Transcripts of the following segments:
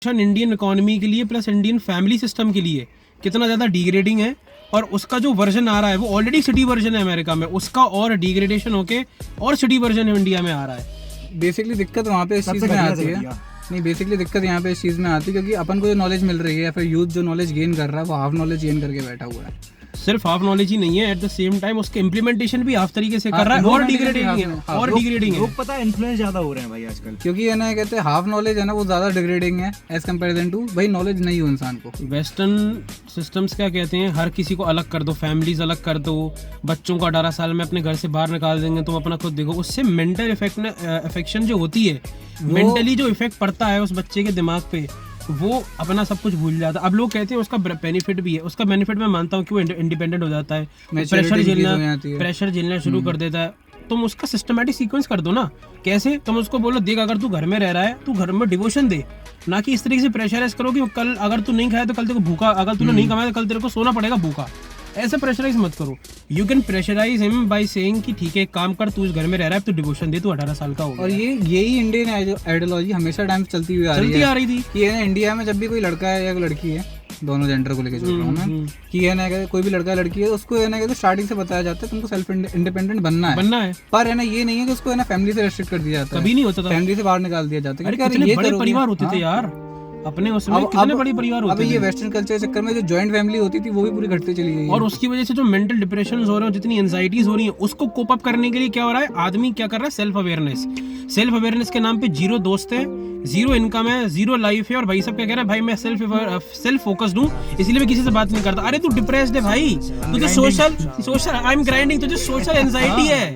Indian economy के लिए plus Indian family system के लिए कितना ज़्यादा डिग्रेडिंग है। और उसका जो वर्जन आ रहा है वो ऑलरेडी सिटी वर्जन है अमेरिका में, उसका और डिग्रेडेशन होके और सिटी वर्जन इंडिया में आ रहा है। बेसिकली दिक्कत वहाँ पे इस चीज़ में आती है। नहीं, बेसिकली दिक्कत यहाँ पे इस चीज़ में आती है क्योंकि अपन को जो नॉलेज मिल रही है या फिर यूथ जो नॉलेज गेन कर रहा है वो हाफ नॉलेज गेन करके बैठा हुआ है। सिर्फ हाफ नॉलेज ही नहीं है, एट द सेम टाइम उसके इम्प्लीमेंटेशन भी हाफ तरीके से कर रहा है और डिग्रेडिंग है और डिग्रेडिंग है। लोग पता है इन्फ्लुएंस ज्यादा हो रहे हैं भाई आजकल, क्योंकि है ना कहते हैं हाफ नॉलेज है ना वो ज़्यादा डिग्रेडिंग है एज कम्पेरिजन टू भाई नॉलेज नहीं हो इंसान को। वेस्टर्न सिस्टम्स क्या कहते हैं, हर किसी को अलग कर दो, फैमिलीज अलग कर दो, बच्चों को 18 साल में अपने घर से बाहर निकाल देंगे, तुम अपना खुद देखो। उससे मेंटल इफेक्शन जो होती है, मेंटली जो इफेक्ट पड़ता है उस बच्चे के दिमाग पे, वो अपना सब कुछ भूल जाता है। अब लोग कहते हैं उसका बेनिफिट भी है, उसका बेनिफिट मैं मानता हूँ कि वो इंडिपेंडेंट हो जाता है, प्रेशर झेलना शुरू कर देता है। तुम उसका सिस्टमैटिक सीक्वेंस कर दो ना। कैसे? तुम उसको बोलो देख अगर तू घर में रह रहा है तू घर में डिवोशन दे, ना कि इस तरीके से प्रेशराइज करो कि कल अगर तू नहीं खाया तो कल तेरे को भूखा, अगर तूने नहीं कमाया तो कल तेरे को सोना पड़ेगा भूखा। ऐसे प्रेशराइज मत करो। You can pressurise him by saying कि ठीक है एक काम कर, तू इस घर में रह रहा है तो डिवोशन दे, तू 18 साल का हो गया। और यही इंडियन आइडियोलॉजी हमेशा टाइम चलती हुई आ रही थी कि है ना इंडिया में जब भी कोई लड़का है या कोई लड़की है, दोनों जेंडर को लेकर चल रहा हूँ मैं, कि है ना कोई भी लड़का लड़की है उसको है ना स्टार्टिंग से बताया जाता है तुमको सेल्फ इंडिपेंडेंट बनना है। पर है ना ये नहीं है कि उसको है ना फैमिली से रेस्ट्रिक्ट कर दिया जाता है। कभी नहीं होता था, फैमिली से बाहर निकाल दिया जाता है। कितने बड़े परिवार होते थे यार अपने उसमें, कितने बड़ी परिवार होते थे। अब ये वेस्टर्न कल्चर के चक्कर में जो जॉइंट फैमिली होती थी वो भी पूरी घटती चली गई है। और उसकी वजह से जो मेंटल डिप्रेशन हो रहे हैं, जितनी एंजाइटीज हो रही है, उसको कोप अप करने के लिए क्या हो रहा है, आदमी क्या कर रहा है, सेल्फ अवेयरनेस के नाम पे जीरो दोस्त है, जीरो इनकम है, जीरो लाइफ है, और भाई सब क्या कह रहा है, भाई मैं सेल्फ फोकस्ड हूँ इसलिए मैं किसी से बात नहीं करता। अरे तू डिप्रेस्ड है भाई, तुझे सोशल आई एम ग्राइंडिंग, तुझे सोशल एंजाइटी है,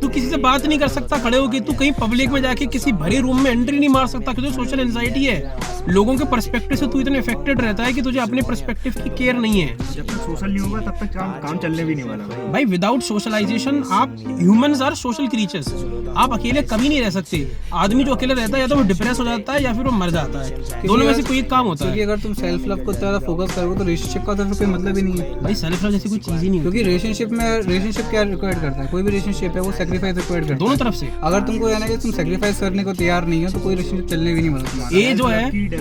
तू किसी से बात नहीं कर सकता खड़े होके, तू कहीं पब्लिक में जाके किसी भरे रूम में एंट्री नहीं मार सकता, तुझे सोशल एंजाइटी है। लोगों के पर्सपेक्टिव से तू इतना इफेक्टेड रहता है कि तुझे अपने पर्सपेक्टिव की केयर नहीं है। जब तक सोशल नहीं होगा तब तक काम चलने भी नहीं वाला भाई। विदाउट सोशलाइजेशन आप ह्यूमंस आर सोशल क्रीचर्स, आप अकेले कभी नहीं रह सकते। आदमी जो अकेले रहता है या तो वो डिप्रेस हो जाता है या फिर वो मर जाता है, दोनों में से कोई एक काम होता है। क्योंकि अगर तुम सेल्फ लव को ज्यादा फोकस करोगे तो रिलेशनशिप का तो कोई मतलब ही नहीं है भाई। सेल्फ लव जैसी कोई चीज ही नहीं, क्योंकि रिलेशनशिप क्या रिक्वायर करता है, कोई भी रिलेशनशिप है वो सेक्रीफाइस रिक्वायर करता है दोनों तरफ से। अगर तुमको है ना कि तुम सेक्रीफाइस करने को तैयार नहीं हो तो कोई रिलेशनशिप चलने भी नहीं वाला। ए जो है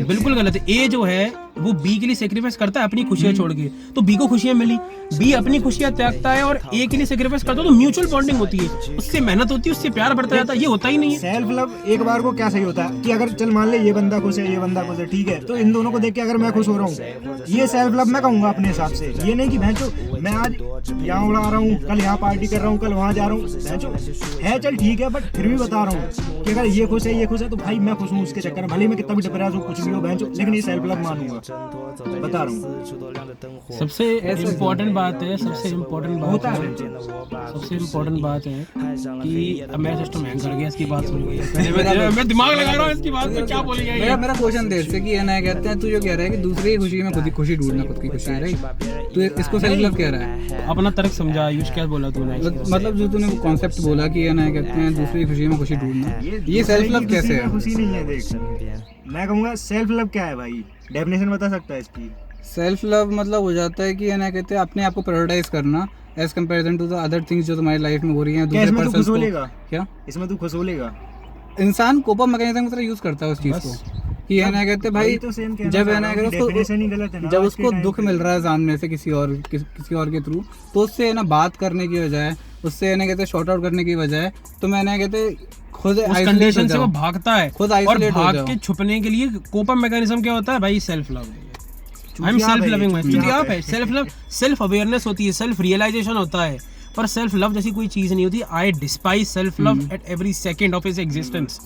बिल्कुल गलत है। ए जो है वो बी के लिए सेक्रीफाइस करता है अपनी खुशियां छोड़ के, तो बी को खुशियां मिली, बी अपनी खुशियां त्यागता है और ए के लिए सेक्रीफाइस करता है, तो म्यूचुअल बॉन्डिंग होती है, उससे मेहनत होती है, उससे प्यार बढ़ता जाता है। ये होता ही नहीं है। सेल्फ लव एक बार को क्या सही होता है कि अगर चल मान ले ये बंदा खुश है, ये बंदा खुश है, ठीक है, तो इन दोनों को देख के अगर मैं खुश हो रहा हूँ, ये सेल्फ लव मैं कहूंगा अपने हिसाब से। ये नहीं कि भैंचो मैं आज यहाँ उड़ा रहा हूँ, कल यहाँ पार्टी कर रहा हूँ, कल वहाँ जा रहा हूँ, भैंचो है चल ठीक है, बट फिर भी बता रहा हूँ कि अगर ये खुश है तो भाई मैं खुश हूँ उसके चक्कर में, भले मैं कितना भी डिप्रेस हूँ कुछ भी हो भैंचो, लेकिन ये सेल्फ लव मानूंगा, बता रहा हूँ। सबसे इम्पोर्टेंट बात है कि अब मेरा सिस्टम हैंग कर गया इसकी बात सुन के। मैं दिमाग लगा रहा हूँ इसकी बात पे, क्या बोलेगा। मेरा क्वेश्चन देर से कि ये ना कहते हैं तू जो कह रहा है कि दूसरे की खुशी में खुद की खुशी ढूंढना, खुद की खुशी है, राइट? तो इसको सेल्फ लव कह रहा है। अपना तर्क समझा आयुष, क्या बोला तूने? मतलब जो तूने वो कॉन्सेप्ट बोला कि ये ना कहते हैं दूसरे की खुशी में खुशी ढूंढना, ये सेल्फ लव कैसे है? खुशी नहीं है। देख मैं कहूँगा सेल्फ लव क्या है भाई, डेफिनेशन बता सकता है इसकी? सेल्फ लव मतलब हो जाता है कि ये ना कहते हैं अपने आप को प्रायोरिटाइज करना as comparison to the other things जो तुम्हारी लाइफ में हो रही हैं। दूसरे पर्सन को क्या इसमें तू खुश हो लेगा? इंसान कोप अप मैकेनिज्म की तरह यूज करता है उस चीज को कि है ना कहते भाई तो जब है ना जब उसको दुख मिल रहा है सामने से किसी और के थ्रू, तो उससे है ना बात करने की बजाय, उससे है ना कहते शॉर्ट आउट करने की बजाय, तो मैंने कहते खुद कंडीशन से वो भागता है, खुद और भाग के छुपने के लिए कोप अप मैकेनिज्म क्या होता है भाई? Self love. I am self loving, आप है सेल्फ लव, सेल्फ अवेयरनेस होती है, सेल्फ रियलाइजेशन होता है, पर सेल्फ लव जैसी कोई चीज नहीं होती। I despise self love at every second of his existence.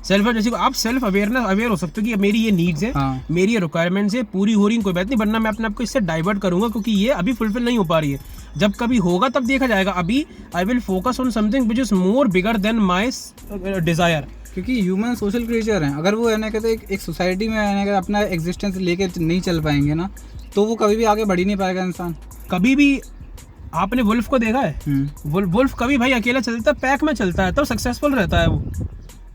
Self love जैसे आप सेल्फ अवेयर हो सकते हो कि मेरी ये नीड्स है, मेरी ये रिक्वायरमेंट्स है, पूरी हो रही है, कोई बात नहीं, वरना मैं अपने आप को इससे डाइवर्ट करूंगा क्योंकि ये अभी फुलफिल नहीं हो पा रही है। जब कभी होगा तब देखा जाएगा। अभी I will focus on something which is more bigger than my desire, क्योंकि ह्यूमन सोशल क्रिएचर हैं। अगर वो है ना कहते एक सोसाइटी में है ना अपना एग्जिस्टेंस लेके नहीं चल पाएंगे ना, तो वो कभी भी आगे बढ़ ही नहीं पाएगा इंसान। कभी भी आपने वुल्फ को देखा है? वुल्फ कभी भाई अकेला चलता है, पैक में चलता है, तब सक्सेसफुल रहता है वो।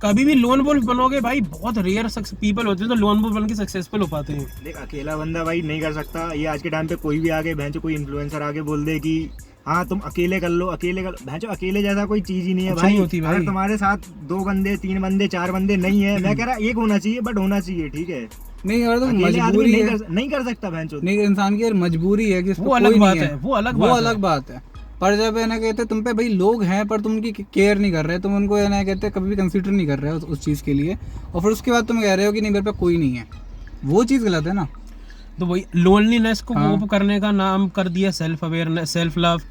कभी भी लोन वुल्फ बनोगे भाई, बहुत रेयर पीपल होते हैं तो लोन वुल्फ बन के सक्सेसफुल हो पाते हैं। देख अकेला बंदा भाई नहीं कर सकता ये। आज के टाइम पे कोई भी आगे भैंचो कोई इन्फ्लुएंसर आगे बोल दे कि हाँ तुम अकेले कर लो, भैंचो अकेले जैसा कोई चीज ही नहीं है कुछ भाई। नहीं होती भाई। अगर तुम्हारे साथ 2 बंदे 3 बंदे 4 बंदे नहीं है, मैं कह रहा एक होना चाहिए, बट होना चाहिए, ठीक है। नहीं यार तो अकेले आदमी मजबूरी है, नहीं कर सकता भैंचो। नहीं इंसान की यार मजबूरी है कि इसको वो कोई अलग नहीं बात है, है, वो अलग बात है। पर जब है ना कहते तुम पे भाई लोग हैं पर तुम उनकी केयर नहीं कर रहे, तुम उनको है ना कहते कभी भी कंसीडर नहीं कर रहे हो उस चीज़ के लिए, और फिर उसके बाद तुम कह रहे हो कि नहीं मेरे पे कोई नहीं है, वो चीज़ गलत है ना। तो वही लोनलीनेस को हाँ। कोप करने का नाम कर दिया सेल्फ अवेयरनेस, सेल्फ लव।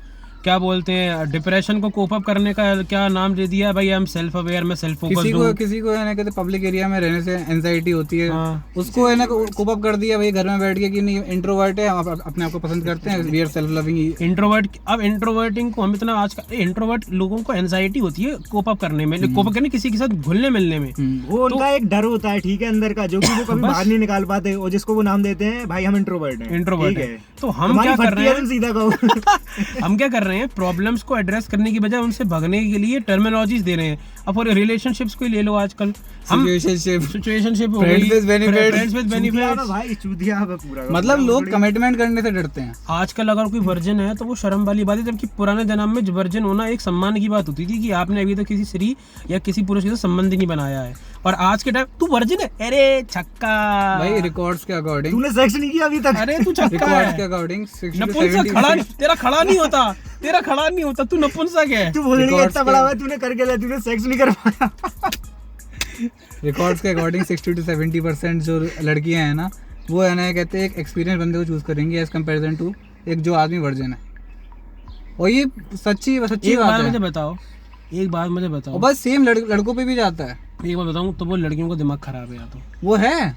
क्या बोलते हैं, डिप्रेशन को कोप अप करने का क्या नाम दे दिया भाई, आई एम सेल्फ अवेयर, मैं सेल्फ फोकस्ड हूं। किसी को है ना कहते पब्लिक एरिया में रहने से एंजाइटी होती है, हाँ। उसको है ना कोप अप कर दिया भाई घर में बैठ के कि नहीं इंट्रोवर्ट है, हम अपने आप को पसंद करते हैं, we are self loving. Introvert, अब इंट्रोवर्टिंग को हम इतना आज का इंट्रोवर्ट लोगों को एंजाइटी होती है कोप अप करने में, कोप अप करने किसी के साथ घुलने मिलने में। वो उनका एक डर होता है, ठीक है, अंदर का, जो कि वो कभी बाहर नहीं निकाल पाते, और जिसको वो नाम देते हैं भाई हम इंट्रोवर्ट हैं। इंट्रोवर्ट ठीक है। तो हम क्या कर रहे हैं, सीधा कहो हम क्या कर रहे हैं, प्रॉब्लम्स को एड्रेस करने की बजाय उनसे भगने के लिए टर्मिनोलॉजीज दे रहे हैं। अब और रिलेशनशिप्स को ही ले लो, आजकल हम सिचुएशनशिप हो गई, Friends with benefits। Friends with benefits. भाई चूतिया है पूरा, मतलब लोग कमिटमेंट करने से डरते हैं। आजकल अगर कोई वर्जिन है तो वो शर्म वाली बात है, जबकि पुराने जन्म में वर्जिन होना एक सम्मान की बात होती थी कि आपने अभी तक किसी स्त्री या किसी पुरुष के साथ संबंध ही नहीं बनाया है। और आज के टाइम तू वर्जिन है, अरे छक्का भाई रिकॉर्ड्स के अकॉर्डिंग, तूने सेक्स नहीं किया अभी तक, अरे तू छक्का रिकॉर्ड्स के है, अकॉर्डिंग नपुंसक खड़ा, तेरा खड़ा नहीं होता, तेरा खड़ा नहीं होता, तू नपुंसक है। तू बोलने का इतना बड़ा हुआ है, तूने करके लिया, तूने सेक्स नहीं कर पाया। रिकॉर्ड्स के अकॉर्डिंग 60 to 70% जो लड़कियां हैं ना, वो है ना कहते हैं एक एक्सपीरियंस बंदे को चूज करेंगी एज कंपैरिजन टू एक जो आदमी वर्जिन है। और ये सच्ची एक बात बात है। मुझे बताओ, एक बात मुझे बताओ, और बस सेम लड़कों पे भी जाता है। एक बात बताऊं, तो वो लड़कियों का दिमाग खराब है या तो वो है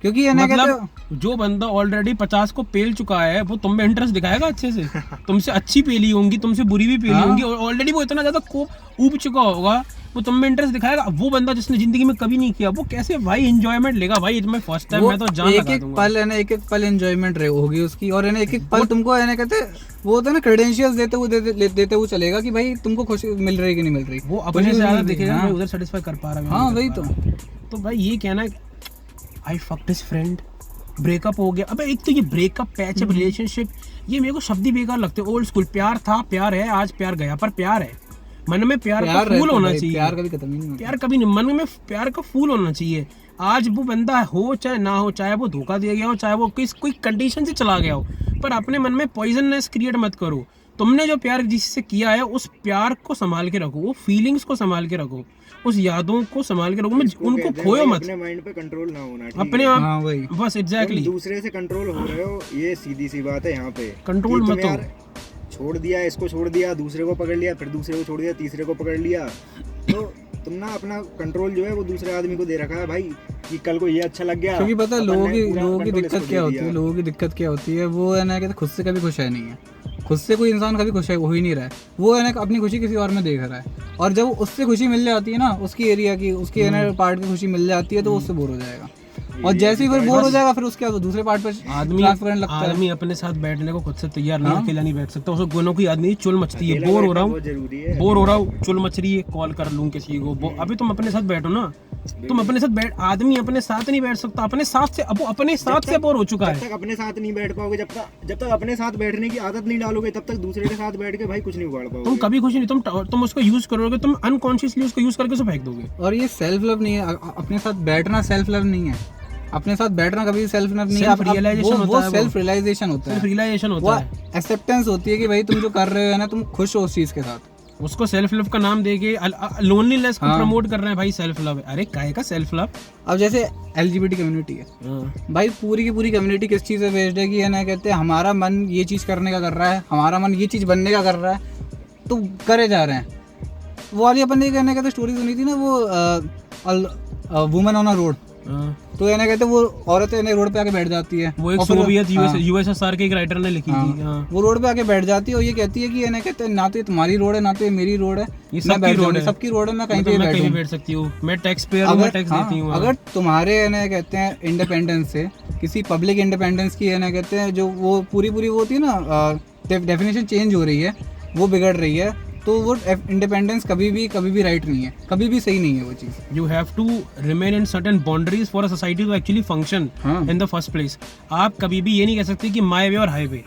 क्योंकि है ना कहते मतलब जो बंदा ऑलरेडी 50 को पेल चुका है वो तुम में इंटरेस्ट दिखाएगा अच्छे से, तुमसे अच्छी पेली होंगी, तुमसे बुरी भी पेली हाँ। होंगी, और ऑलरेडी वो इतना ज्यादा को ऊब चुका होगा, वो तुम में इंटरेस्ट दिखाएगा। वो बंदा जिसने जिंदगी में कभी नहीं किया, वो कैसे भाई एंजॉयमेंट लेगा भाई, मैं फर्स्ट टाइम, मैं तो जान एक लगा एक दूंगा। पल है ना, एक एक पल एंजॉयमेंट होगी उसकी, और है ना एक एक पल तुमको है ना कहते वो होता है ना क्रेडेंशियल्स देते हुए चलेगा कि भाई तुमको खुशी मिल रही कि नहीं मिल रही, वो अपने से ज्यादा देखेगा हाँ। मैं उधर सेटिस्फाई कर पा रहा हूं। हाँ वही तो भाई ये कहना है आई फक्ड हिज फ्रेंड, ब्रेकअप हो गया। अबे एक तो ये ब्रेकअप, पैचअप, रिलेशनशिप, ये मेरे को शब्द ही बेकार लगते हैं। ओल्ड स्कूल, प्यार था, प्यार है, आज प्यार गया, पर प्यार है, मन में प्यार का फूल होना चाहिए। प्यार कभी खत्म नहीं होता। प्यार कभी नहीं, मन में प्यार का फूल होना चाहिए। आज वो बंदा हो चाहे ना हो, चाहे वो धोखा दे गया हो, चाहे वो कोई कंडीशन से चला गया हो, पर अपने मन में पॉइजननेस क्रिएट मत करो। तुमने जो प्यार जिससे किया है उस प्यार को संभाल के रखो, वो फीलिंग्स को संभाल के रखो, उस यादों को संभाल के रखो, उनको खोयो मत। अपने माइंड पे कंट्रोल ना होना, ठीक अपने है? आप, हाँ वही बस एग्जैक्टली, दूसरे से कंट्रोल हो रहे हो, ये सीधी सी बात है। यहाँ पे कंट्रोल कि मत तुम हो। यार छोड़ दिया, इसको छोड़ दिया, दूसरे को पकड़ लिया, फिर दूसरे को छोड़ दिया, तीसरे को पकड़ लिया, तो तुम ना अपना कंट्रोल जो है वो दूसरे आदमी को दे रखा है भाई, कि कल को ये अच्छा लग गया। क्योंकि पता है अपन लोगों ने की पूरा लोगों की control दिक्कत इसको क्या दे होती है, दिया। लोगों की दिक्कत क्या होती है, वो है ना कहते खुद से कभी खुश है नहीं है, खुद से कोई इंसान कभी खुश हो ही नहीं रहा है, वो है ना अपनी खुशी किसी और में देख रहा है, और जब उससे खुशी मिल जाती है ना, उसकी एरिया की, उसकी है ना पार्ट की खुशी मिल जाती है, तो वो उससे बोर हो जाएगा, और जैसे ही फिर बोर हो जाएगा फिर उसके बाद वो दूसरे पार्ट पर ट्रांसफर लगता है। आदमी अपने साथ बैठने को खुद से तैयार नहीं, अकेला नहीं बैठ सकता। उसको गोनों की आदमी चुल मचती है, बोर हो रहा हूँ, जरूरी है। बोर हो रहा हूँ, चुल मच रही है, कॉल कर लूँ किसी को। अभी तुम अपने साथ बैठो ना, तुम अपने साथ बैठ, आदमी अपने साथ नहीं बैठ सकता, अपने साथ से, अब वो अपने साथ से बोर हो चुका जब है। तक अपने साथ नहीं बैठ पाओगे, जब तक अपने साथ बैठने की आदत नहीं डालोगे, तब तक दूसरे के साथ बैठ के भाई कुछ नहीं उगाड़ पाओगे। तुम कभी खुश नहीं, तुम उसको यूज करोगे, तुम अनकॉन्शियसली उसको यूज करके उसे फेंक दोगे। और ये सेल्फ लव नहीं है, अपने साथ बैठना सेल्फ लव नहीं है, अपने साथ बैठना कभी सेल्फ लव नहीं है, Self realization होता है, वो सेल्फ रियलाइजेशन होता सेल्फ है, रियलाइजेशन वो होता है। एक्सेप्टेंस होती है कि भाई तुम जो कर रहे हो ना, तुम खुश हो उस चीज के साथ। उसको सेल्फ लव का नाम देके लोनलीनेस को हाँ। प्रमोट कर रहे हैं भाई, सेल्फ लव। अरे काहे का सेल्फ लव? अब जैसे LGBT कम्युनिटी है भाई, पूरी की पूरी कम्युनिटी किस चीज़ से बेस्ड है कि ये ना कहते हैं हमारा मन ये चीज़ करने का कर रहा है, हमारा मन ये चीज़ बनने का कर रहा है, तो करे जा रहे हैं। वो वाली अपन ने कहने का स्टोरी सुनी थी ना, वो वुमेन ऑन अ रोड, तो ये ना कहते वो औरत रोड पे आके बैठ जाती है, वो एक और फिर- सोवियत हाँ, यूएसएसआर के एक राइटर ने लिखी थी। हाँ। वो रोड पे आके बैठ जाती है और ये कहती है कि ये ना कहते हैं ना तो ये तुम्हारी रोड है ना तो ये मेरी रोड है, ये मैं सबकी बैठ रोड जाऊंगी, है, सबकी रोड है, मैं कहीं मतलब पे मैं कहीं भी बैठूं। बैठ सकती हूँ, मैं टैक्स पेयर हूँ, मैं टैक्स देती हूँ। अगर तुम्हारे है ना कहते हैं इंडिपेंडेंस से, किसी पब्लिक इंडिपेंडेंस की है ना कहते हैं जो वो पूरी वो होती है ना, डेफिनेशन चेंज हो रही है, वो बिगड़ रही है, तो वो इंडिपेंडेंस कभी भी राइट नहीं है, कभी भी सही नहीं है वो चीज़। You have to remain in certain boundaries for a society to actually function in the first place. आप कभी भी ये नहीं कह सकते कि माय वे और हाईवे।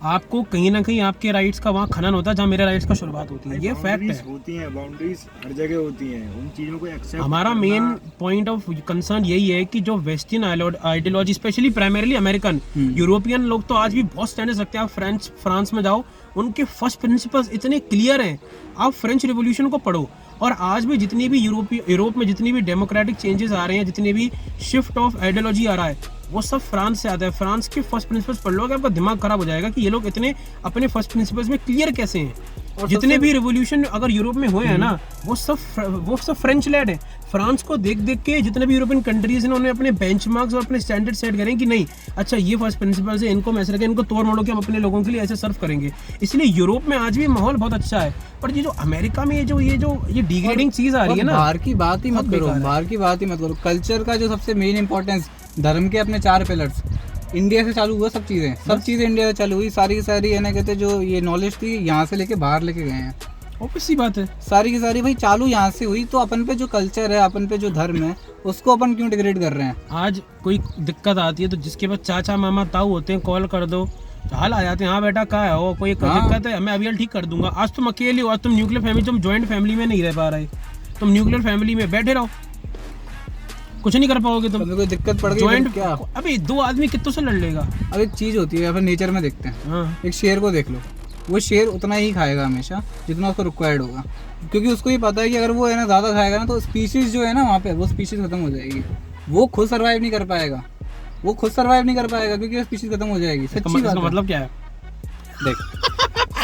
आपको कहीं ना कहीं आपके राइट्स का वहाँ खनन होता है जहाँ मेरे राइट्स का शुरुआत होती है, ये फैक्ट है। होती हैं बाउंड्रीज, हर जगह होती हैं, उन चीजों को एक्सेप्ट हमारा मेन पॉइंट ऑफ कंसर्न यही है कि जो western ideology, specially primarily American, European लोग तो आज भी बहुत स्टैंडर्ड्स रखते हैं। आप फ्रांस में जाओ, उनके फर्स्ट प्रिंसिपल्स इतने क्लियर हैं। आप फ्रेंच रिवॉल्यूशन को पढ़ो, और आज भी जितनी भी यूरोप में जितनी भी डेमोक्रेटिक चेंजेस आ रहे हैं, जितनी भी शिफ्ट ऑफ आइडियोलॉजी आ रहा है, वो सब फ्रांस से आता है। फ्रांस के फर्स्ट प्रिंसिपल्स पढ़ लोगे, आपका दिमाग खराब हो जाएगा कि ये लोग इतने अपने फर्स्ट प्रिंसिपल्स में क्लियर कैसे हैं। और जितने भी रिवॉल्यूशन अगर यूरोप में हुए हैं ना, वो सब फ्रेंच लेड है। फ्रांस को देख देख के जितने भी यूरोपियन कंट्रीज इन्होंने अपने बेंचमार्क्स और अपने स्टैंडर्ड सेट करें कि नहीं, अच्छा ये फर्स्ट प्रिंसिपल्स है, इनको मैसे रखें, इनको तोड़ मोड़ो के हम अपने लोगों के लिए ऐसे सर्व करेंगे। इसलिए यूरोप में आज भी माहौल बहुत अच्छा है। पर ये जो अमेरिका में ये डिग्रेडिंग चीज आ रही है ना, बाहर की बात ही मत करो, बाहर की बात ही मत करो। कल्चर का जो सबसे मेन इंपॉर्टेंस, धर्म के अपने 4 पिलर्स, इंडिया से चालू हुआ। सब चीज़ें इंडिया से चालू हुई। सारी की सारी है ना, कहते जो ये नॉलेज थी यहाँ से लेके बाहर लेके गए हैं। ऑब्वियस सी बात है, सारी की सारी भाई चालू यहाँ से हुई। तो अपन पे जो कल्चर है, अपन पे जो धर्म है, उसको अपन क्यों डिग्रेड कर रहे हैं? आज कोई दिक्कत आती है तो जिसके पास चाचा मामा ताऊ होते हैं, कॉल कर दो, हाल आ जाते हैं। हाँ बेटा कहाँ है हो, कोई दिक्कत है, मैं अभी ठीक कर दूंगा। आज तुम अकेले हो, आज तुम न्यूक्लियर फैमिली, तुम ज्वाइंट फैमिली में नहीं रह पा रहे, तुम न्यूक्लियर फैमिली में बैठे रहो, कुछ नहीं कर पाओगे तुम। कोई दिक्कत पड़ गई ज्वाइंट क्या? अभी 2 आदमी कितनों से लड़ लेगा? अब एक चीज़ होती है, अपन नेचर में देखते हैं। हाँ। एक शेर को देख लो, वो शेर उतना ही खाएगा हमेशा जितना उसको रिक्वायर्ड होगा, क्योंकि उसको ये पता है कि अगर वो है ना ज़्यादा खाएगा ना, तो स्पीशीज़ जो है ना वहाँ पे, वो स्पीशीज़ खत्म हो जाएगी। वो खुद सर्वाइव नहीं कर पाएगा, क्योंकि वो स्पीशीज़ खत्म हो जाएगी। सच्ची बात है। मतलब क्या है? देख,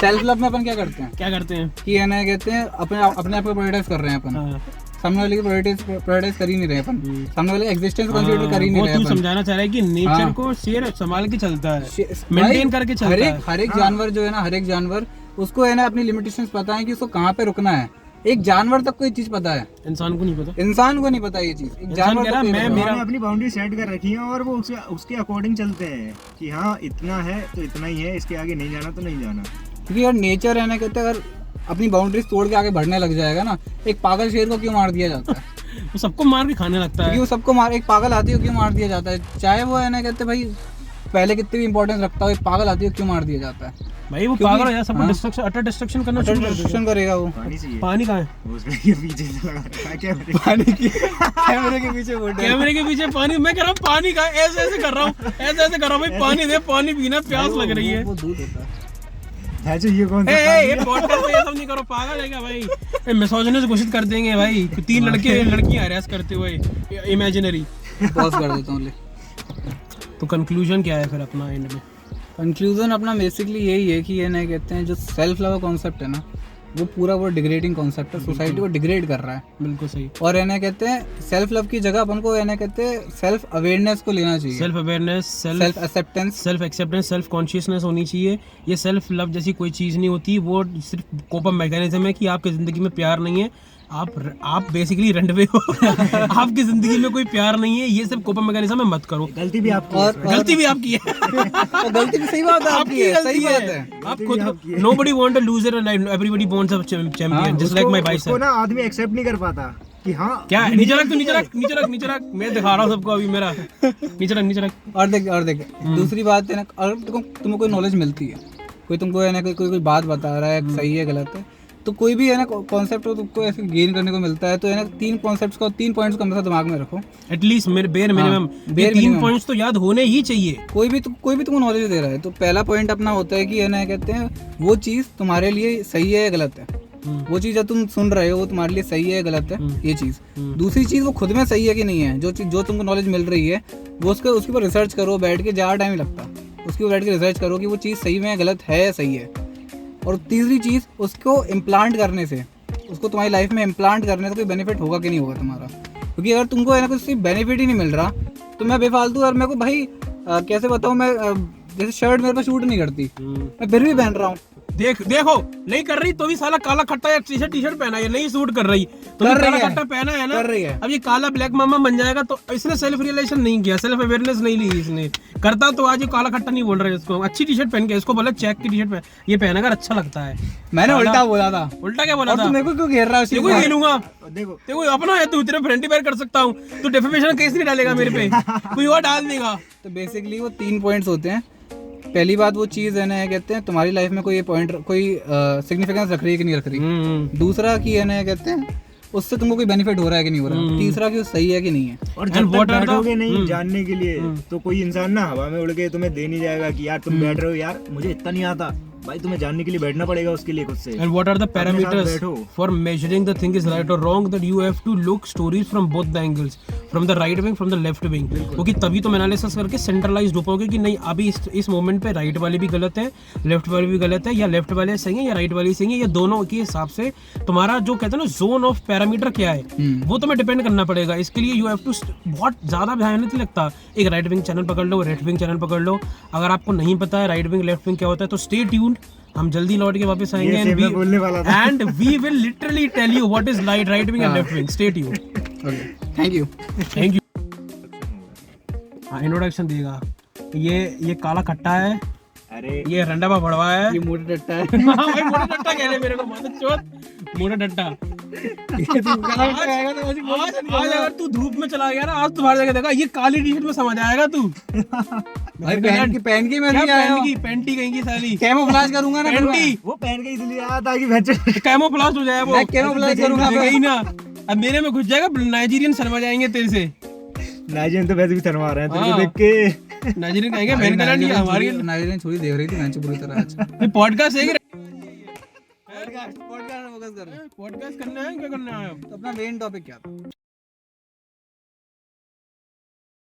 सेल्फ लव में अपन क्या करते हैं कि है ना, कहते हैं अपने आप को प्रायोरिटाइज कर रहे हैं अपन। हाँ। सामने वाले की प्रायोरिटाइज कर ही नहीं रहे अपन, सामने वाले एग्जिस्टेंस कंसीडर कर ही नहीं रहे अपन। तू समझाना चाह रहा है कि नेचर को शेर संभाल के चलता है, मेंटेन करके चलता है। हर एक जानवर जो है ना, हर एक जानवर, उसको है ना अपनी लिमिटेशंस पता है कि उसको कहाँ पे रुकना है। एक जानवर तक कोई चीज पता है, इंसान को नहीं पता। इंसान को नहीं पता ये चीज। एक जानवर कह रहा मैं मेरा अपनी बाउंड्री सेट कर रखी है और वो उसके अकॉर्डिंग चलते हैं कि हाँ इतना है तो इतना ही है, इसके आगे नहीं जाना तो नहीं जाना। क्योंकि यार नेचर है ना, कहते हैं अगर अपनी बाउंड्रीज तोड़ के आगे बढ़ने लग जाएगा ना, एक पागल शेर को क्यों मार दिया जाता है? वो सबको मार के खाने लगता है। क्योंकि वो सबको मार, एक पागल आती है क्यों मार दिया जाता है? चाहे वो है ना, कहते भाई पहले कितनी भी इंपॉर्टेंस रखता हो, एक पागल आती है क्यों मार दिया जाता है? भाई वो पागल है यार, सबको डिस्ट्रक्शन, अटर डिस्ट्रक्शन करना शुरू कर देगा। डिस्ट्रक्शन करेगा वो। पानी कहाँ है? उसके पीछे से लगा रखा है कैमरे। पानी की कैमरे के पीछे बोल रहा है। कैमरे के पीछे पानी। मैं कह रहा हूँ पानी कहाँ है? ऐसे कर रहा हूँ, ऐसे कर रहा हूँ, भाई पानी दे, पानी पीना, प्यास लग रही है। वो दूध होता है। ये कौन सा ये पॉडकास्ट में ये सब नहीं करो, पागल है क्या भाई? मिसोजिनिस्ट घोषित कर देंगे भाई, 3 लड़कियां हरास करते हुए इमेजिनरी। पॉज कर देता हूँ। तो कंक्लूजन क्या है फिर अपना एंड में? कंक्लूजन अपना बेसिकली यही है कि ये ना, कहते हैं जो सेल्फ लव कॉन्सेप्ट है ना, वो पूरा वो डिग्रेडिंग कॉन्सेप्ट है, सोसाइटी को डिग्रेड कर रहा है। बिल्कुल सही। और है ना, कहते हैं सेल्फ लव की जगह अपन को है ना, कहते हैं सेल्फ अवेयरनेस को लेना चाहिए। Self awareness, self acceptance, self consciousness होनी चाहिए। ये सेल्फ लव जैसी कोई चीज़ नहीं होती, वो सिर्फ कोप अप मैकेनिज्म है कि आपकी ज़िंदगी में प्यार नहीं है, आप बेसिकली रंडवे हो। आपकी जिंदगी में कोई प्यार नहीं है, ये सब कोप अप मैकेनिज्म है, मत करो। गलती भी आपकी है। गलती भी आपकी है। गलती भी सही बात है, आपकी है, सही बात है। आप खुद nobody want a loser and everybody wants a champion, just like my bicep। उसको ना आदमी एक्सेप्ट नहीं कर पाता कि हाँ क्या है? नीचे रख, मैं दिखा रहा हूँ सबको अभी मेरा। नीचे रख। और देख दूसरी बात है ना, अगर तुमको कोई नॉलेज मिलती है, कोई तुमको है ना कोई बात बता रहा है, सही है गलत है, तो कोई भी है ना कॉन्सेप्ट हो तुमको ऐसे गेन करने को मिलता है, तो है ना 3 कॉन्सेप्ट्स को, 3 पॉइंट्स को हमेशा दिमाग में रखो। एटलीस्ट मेरे बेयर मिनिमम 3 पॉइंट्स तो याद होने ही चाहिए। कोई भी तुमको नॉलेज दे रहा है, तो पहला पॉइंट अपना होता है कि है ना, कहते हैं वो चीज़ तुम्हारे लिए सही है या गलत है। वो चीज़ जो तुम सुन रहे हो वो तुम्हारे लिए सही है या गलत है, ये चीज़। दूसरी चीज़, वो खुद में सही है कि नहीं है। जो तुमको नॉलेज मिल रही है, वो उसके ऊपर रिसर्च करो, बैठ के ज़्यादा टाइम लगता, उसके ऊपर बैठ के रिसर्च करो कि वो चीज़ सही में गलत है या सही है। और तीसरी चीज़, उसको इम्प्लांट करने से, उसको तुम्हारी लाइफ में इम्प्लांट करने से कोई बेनिफिट होगा कि नहीं होगा तुम्हारा। क्योंकि अगर तुमको है ना कुछ बेनिफिट ही नहीं मिल रहा, तो मैं बेफालतू, और मेरे को भाई कैसे बताऊँ, मैं जैसे शर्ट मेरे पे शूट नहीं करती, मैं फिर भी पहन रहा हूँ। देखो नहीं कर रही तो भी साला काला खट्टा या टी शर्ट पहना है, नहीं सूट कर रही तो काला खट्टा पहना है ना, कर रही है। अब ये काला ब्लैक मामा बन जाएगा, तो इसने सेल्फ रियलाइजेशन नहीं किया, सेल्फ अवेयरनेस नहीं ली इसने। करता तो आज ये काला खट्टा नहीं बोल रहे इसको, अच्छी टी शर्ट पहन के, इसको बोला चेक की टी शर्ट ये पहना कर अच्छा लगता है। मैंने उल्टा बोला था। उल्टा क्या बोला था? मेरे को क्यों घेर रहा है? देखो घेरूंगा, देखो अपना है, तू तेरे फ्रेंड पैर कर सकता हूँ, तू डेफेमेशन केस नहीं डालेगा मेरे पे, कोई और डाल देगा। तो बेसिकली वो 3 पॉइंट्स होते हैं पहली बात वो चीज़ है ना, कहते हैं तुम्हारी लाइफ में कोई पॉइंट कोई सिग्निफिकेंस रख रही है कि नहीं रख रही। दूसरा कि है ना, कहते हैं उससे तुमको कोई बेनिफिट हो रहा है कि नहीं हो रहा। तीसरा कि वो सही है कि नहीं है। और जब तक बैठोगे नहीं जानने के लिए तो कोई इंसान ना हवा में उड़ के तुम्हें दे नहीं जाएगा कि यार तुम बैठ रहे हो, यार मुझे इतना नहीं आता भाई, तुम्हें जानने के लिए बैठना पड़ेगा उसके लिए खुद से। And what are the parameters for measuring the thing is right or wrong? That you have to look stories from both the angles, from the right wing, from the left wing. क्योंकि तभी तुम analysis करके centralised हो पाओगे कि नहीं अभी इस मोमेंट पे राइट वाले भी गलत है, लेफ्ट वाले भी गलत है, या लेफ्ट वाले सही है या राइट वाले सही है, या दोनों के हिसाब से तुम्हारा जो कहते हैं ना जोन ऑफ पैरामीटर क्या है वो तुम्हें डिपेंड करना पड़ेगा। इसके लिए यू हैव टू बहुत ज्यादा ध्यान नहीं लगता, एक राइट विंग चैनल पकड़ लो, लेफ्ट विंग चैनल पकड़ लो। अगर आपको नहीं पता है राइट विंग लेफ्ट विंग क्या होता है तो स्टे ट्यून्ड, हम जल्दी लौट के वापस आएंगे and we will literally tell you what is right wing and left wing. Stay tuned. Thank you. हाँ, इंट्रोडक्शन देगा। ये काला खट्टा है, अरे ये रंडा बड़वा है, ये मोटा डट्टा है। हाँ भाई मोटा डट्टा कह रहे मेरे को, मतलब चोट मोटा डट्टा। आज अगर तू धूप में चला गया ना, आज तुम्हारी जगह देखा ये काली टी शर्ट में समझ आएगा तू। भाई पहन की मैं नहीं आया हूं। पैंटी कहेंगी साली, कैमोफ्लेज करूंगा ना। पैंटी वो पहन के इसलिए आया था कि बच्चे कैमोफ्लेज हो जाए वो। मैं कैमोफ्लेज करूंगा कहीं ना, अब मेरे में घुस जाएगा, नाइजीरियन शर्मा जाएंगे तेरे से। नाइजीरियन तो वैसे भी शर्मा रहे हैं तेरे को देख के। नाइजीरियन कहेंगे मैंने कहा नहीं हमारी नाइजीरियन छोरी देख रही थी मैंने पूरी तरह। आज ये पॉडकास्ट है कि पॉडकास्ट फोकस कर, पॉडकास्ट करना है क्या करना है? तो अपना मेन टॉपिक क्या था?